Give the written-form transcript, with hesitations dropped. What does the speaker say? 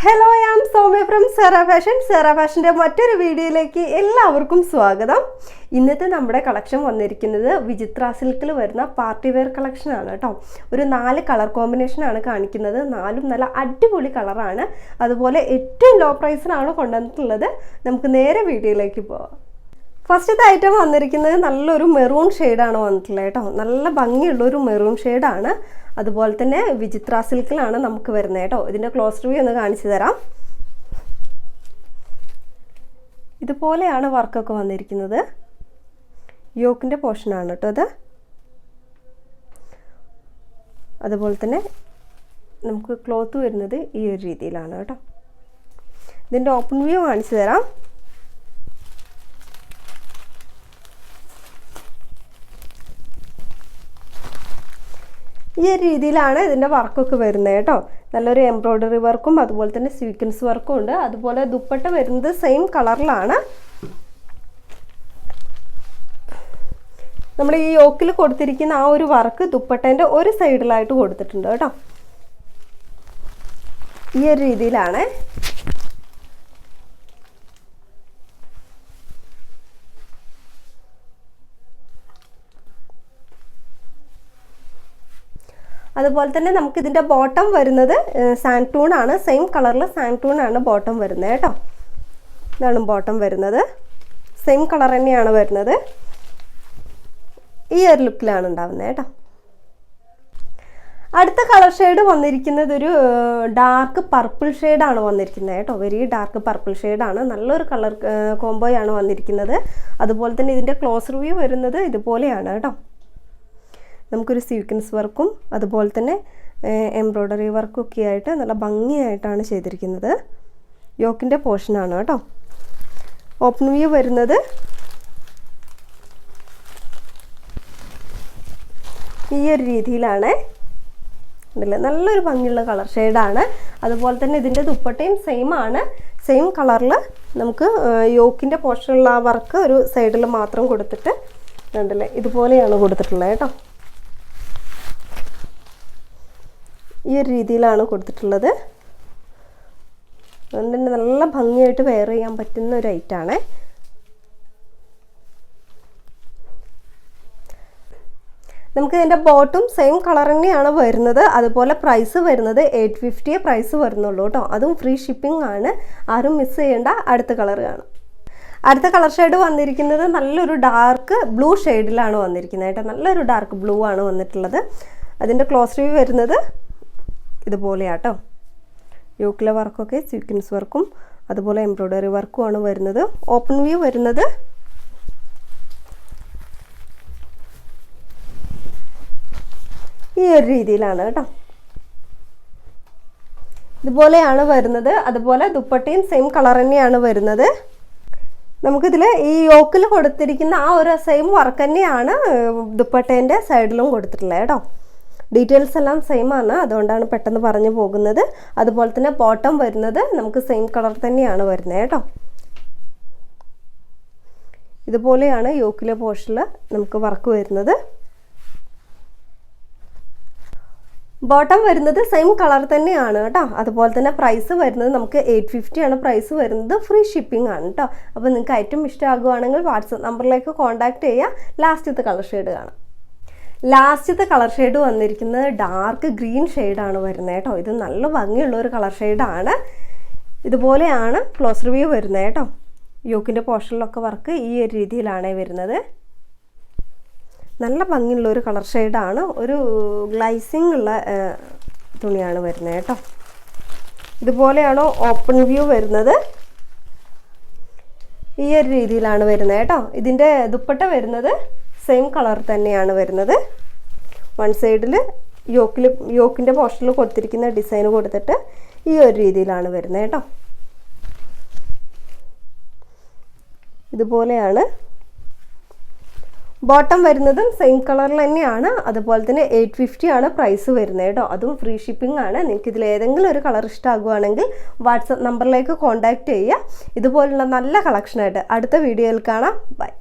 Hello, I am Saumya from Sera fashion. Sera ഫാഷൻ്റെ മറ്റൊരു വീഡിയോയിലേക്ക് എല്ലാവർക്കും സ്വാഗതം. ഇന്നത്തെ നമ്മുടെ കളക്ഷൻ വന്നിരിക്കുന്നത് വിചിത്ര സിൽക്കിൽ വരുന്ന പാർട്ടി വെയർ കളക്ഷനാണ് കേട്ടോ. ഒരു 4 കളർ കോമ്പിനേഷനാണ് കാണിക്കുന്നത്. 4ഉം നല്ല അടിപൊളി കളറാണ്. അതുപോലെ ഏറ്റവും ലോ പ്രൈസിനാണ് കൊണ്ടുവന്നിട്ടുള്ളത്. നമുക്ക് നേരെ വീഡിയോയിലേക്ക് പോവാം. ഫസ്റ്റത്തെ ഐറ്റം വന്നിരിക്കുന്നത് നല്ലൊരു മെറൂൺ ഷെയ്ഡാണ് വന്നിട്ടുള്ളത് കേട്ടോ. നല്ല ഭംഗിയുള്ളൊരു മെറൂൺ ഷെയ്ഡാണ്. അതുപോലെ തന്നെ വിചിത്ര സിൽക്കിലാണ് നമുക്ക് വരുന്നത് കേട്ടോ. ഇതിൻ്റെ ക്ലോസ് റിവ്യൂ ഒന്ന് കാണിച്ചു തരാം. ഇതുപോലെയാണ് വർക്കൊക്കെ വന്നിരിക്കുന്നത്. യോക്കിൻ്റെ പോർഷനാണ് കേട്ടോ ഇത്. അതുപോലെ തന്നെ നമുക്ക് ക്ലോത്ത് വരുന്നത് ഈ ഒരു രീതിയിലാണ് കേട്ടോ. ഇതിൻ്റെ ഓപ്പൺ വ്യൂ കാണിച്ചു തരാം. ഈ ഒരു രീതിയിലാണ് ഇതിൻ്റെ വർക്കൊക്കെ വരുന്നത് കേട്ടോ. നല്ലൊരു എംബ്രോയ്ഡറി വർക്കും അതുപോലെ തന്നെ സ്വീക്വൻസ് വർക്കും ഉണ്ട്. അതുപോലെ ദുപ്പട്ട വരുന്നത് സെയിം കളറിലാണ്. നമ്മൾ ഈ യോക്കിൽ കൊടുത്തിരിക്കുന്ന ആ ഒരു വർക്ക് ദുപ്പട്ടേൻ്റെ ഒരു സൈഡിലായിട്ട് കൊടുത്തിട്ടുണ്ട് കേട്ടോ. ഈ ഒരു രീതിയിലാണ്. അതുപോലെ തന്നെ നമുക്ക് ഇതിൻ്റെ ബോട്ടം വരുന്നത് സാൻഡ് ആണ്. സെയിം കളറിൽ സാൻഡ് ആണ് ബോട്ടം വരുന്നത് കേട്ടോ. ഇതാണ് ബോട്ടം വരുന്നത്. സെയിം കളർ തന്നെയാണ് വരുന്നത്. ഈ ഒരു ലുക്കിലാണ് ഉണ്ടാവുന്നത് കേട്ടോ. അടുത്ത കളർ ഷെയ്ഡ് വന്നിരിക്കുന്നത് ഒരു ഡാർക്ക് പർപ്പിൾ ഷെയ്ഡാണ് വന്നിരിക്കുന്നത് കേട്ടോ. വെരി ഡാർക്ക് പർപ്പിൾ ഷെയ്ഡാണ്. നല്ലൊരു കളർ കോംബോയാണ് വന്നിരിക്കുന്നത്. അതുപോലെ തന്നെ ഇതിൻ്റെ ക്ലോസ് റിവ്യൂ വരുന്നത് ഇതുപോലെയാണ് കേട്ടോ. നമുക്കൊരു സ്വീക്വൻസ് വർക്കും അതുപോലെ തന്നെ എംബ്രോയ്ഡറി വർക്കും ഒക്കെ ആയിട്ട് നല്ല ഭംഗിയായിട്ടാണ് ചെയ്തിരിക്കുന്നത്. യോക്കിൻ്റെ പോർഷനാണ് കേട്ടോ. ഓപ്പൺ വ്യൂ വരുന്നത് ഈ ഒരു രീതിയിലാണ്. ഉണ്ടല്ലേ, നല്ലൊരു ഭംഗിയുള്ള കളർ ഷെയ്ഡാണ്. അതുപോലെ തന്നെ ഇതിൻ്റെ ദുപ്പട്ടയും സെയിം ആണ്. സെയിം കളറിൽ നമുക്ക് യോക്കിൻ്റെ പോർഷനുള്ള ആ വർക്ക് ഒരു സൈഡിൽ മാത്രം കൊടുത്തിട്ട് ഉണ്ടല്ലേ ഇതുപോലെയാണ് കൊടുത്തിട്ടുള്ളത് കേട്ടോ. ഈ ഒരു രീതിയിലാണ് കൊടുത്തിട്ടുള്ളത്. അതുകൊണ്ട് തന്നെ നല്ല ഭംഗിയായിട്ട് വെയർ ചെയ്യാൻ പറ്റുന്ന ഒരു ഐറ്റാണ്. നമുക്ക് ഇതിൻ്റെ ബോട്ടും സെയിം കളർ തന്നെയാണ് വരുന്നത്. അതുപോലെ പ്രൈസ് വരുന്നത് 850 പ്രൈസ് വരുന്നുള്ളൂ കേട്ടോ. അതും ഫ്രീ ഷിപ്പിംഗ് ആണ്. ആരും മിസ് ചെയ്യേണ്ട. അടുത്ത കളർ കാണാം. അടുത്ത കളർ ഷെയ്ഡ് വന്നിരിക്കുന്നത് നല്ലൊരു ഡാർക്ക് ബ്ലൂ ഷെയ്ഡിലാണ് വന്നിരിക്കുന്നത് കേട്ടോ. നല്ലൊരു ഡാർക്ക് ബ്ലൂ ആണ് വന്നിട്ടുള്ളത്. അതിൻ്റെ ക്ലോസ് റിവ്യൂ വരുന്നത് ഇതുപോലെയാട്ടോ. യോക്കിലെ വർക്കൊക്കെ സ്വീക്വൻസ് വർക്കും അതുപോലെ എംബ്രോയ്ഡറി വർക്കുമാണ് വരുന്നത്. ഓപ്പൺ വ്യൂ വരുന്നത് ഈ ഒരു രീതിയിലാണ് കേട്ടോ. ഇതുപോലെയാണ് വരുന്നത്. അതുപോലെ ദുപ്പട്ടയും സെയിം കളർ തന്നെയാണ് വരുന്നത്. നമുക്കിതിൽ ഈ യോക്കിൽ കൊടുത്തിരിക്കുന്ന ആ ഒരു സെയിം വർക്ക് തന്നെയാണ് ദുപ്പട്ടേൻ്റെ സൈഡിലും കൊടുത്തിട്ടുള്ളത് കേട്ടോ. ഡീറ്റെയിൽസ് എല്ലാം സെയിം ആണ്, അതുകൊണ്ടാണ് പെട്ടെന്ന് പറഞ്ഞു പോകുന്നത്. അതുപോലെ തന്നെ ബോട്ടം വരുന്നത് നമുക്ക് സെയിം കളർ തന്നെയാണ് വരുന്നത് കേട്ടോ. ഇതുപോലെയാണ് യോക്കിലെ പോർഷനിൽ നമുക്ക് വർക്ക് വരുന്നത്. ബോട്ടം വരുന്നത് സെയിം കളർ തന്നെയാണ് കേട്ടോ. അതുപോലെ തന്നെ പ്രൈസ് വരുന്നത് നമുക്ക് 850 ആണ് പ്രൈസ് വരുന്നത്. ഫ്രീ ഷിപ്പിംഗ് ആണ് കേട്ടോ. അപ്പോൾ നിങ്ങൾക്ക് ഐറ്റം ഇഷ്ടമാകുകയാണെങ്കിൽ വാട്സപ്പ് നമ്പറിലേക്ക് കോൺടാക്ട് ചെയ്യുക. ലാസ്റ്റത്തെ കളർ ഷെയ്ഡ് കാണാം. ലാസ്റ്റത്തെ കളർ ഷെയ്ഡ് വന്നിരിക്കുന്നത് ഡാർക്ക് ഗ്രീൻ ഷെയ്ഡാണ് വരുന്നത് കേട്ടോ. ഇത് നല്ല ഭംഗിയുള്ളൊരു കളർ ഷെയ്ഡാണ്. ഇതുപോലെയാണ് ക്ലോസ് റിവ്യൂ വരുന്നത് കേട്ടോ. യോക്കിൻ്റെ പോർഷനിലൊക്കെ വർക്ക് ഈ ഒരു രീതിയിലാണ് വരുന്നത്. നല്ല ഭംഗിയുള്ളൊരു കളർ ഷെയ്ഡാണ്. ഒരു ഗ്ലൈസിങ് ഉള്ള തുണിയാണ് വരുന്നത് കേട്ടോ. ഇതുപോലെയാണ് ഓപ്പൺ വ്യൂ വരുന്നത്. ഈ ഒരു രീതിയിലാണ് വരുന്നത് കേട്ടോ. ഇതിൻ്റെ ദുപ്പട്ട സെയിം കളർ തന്നെയാണ് വരുന്നത്. വൺ സൈഡിൽ യോക്കിൻ്റെ പോർഷനിൽ കൊടുത്തിരിക്കുന്ന ഡിസൈൻ കൊടുത്തിട്ട് ഈ ഒരു രീതിയിലാണ് വരുന്നത് കേട്ടോ. ഇതുപോലെയാണ്. ബോട്ടം വരുന്നതും സെയിം കളറിൽ തന്നെയാണ്. അതുപോലെ തന്നെ 850 ആണ് പ്രൈസ് വരുന്നത് കേട്ടോ. അതും ഫ്രീ ഷിപ്പിംഗ് ആണ്. നിങ്ങൾക്ക് ഇതിൽ ഏതെങ്കിലും ഒരു കളർ ഇഷ്ടമാകുകയാണെങ്കിൽ വാട്സപ്പ് നമ്പറിലേക്ക് കോൺടാക്റ്റ് ചെയ്യുക. ഇതുപോലുള്ള നല്ല കളക്ഷനായിട്ട് അടുത്ത വീഡിയോയിൽ കാണാം. ബൈ.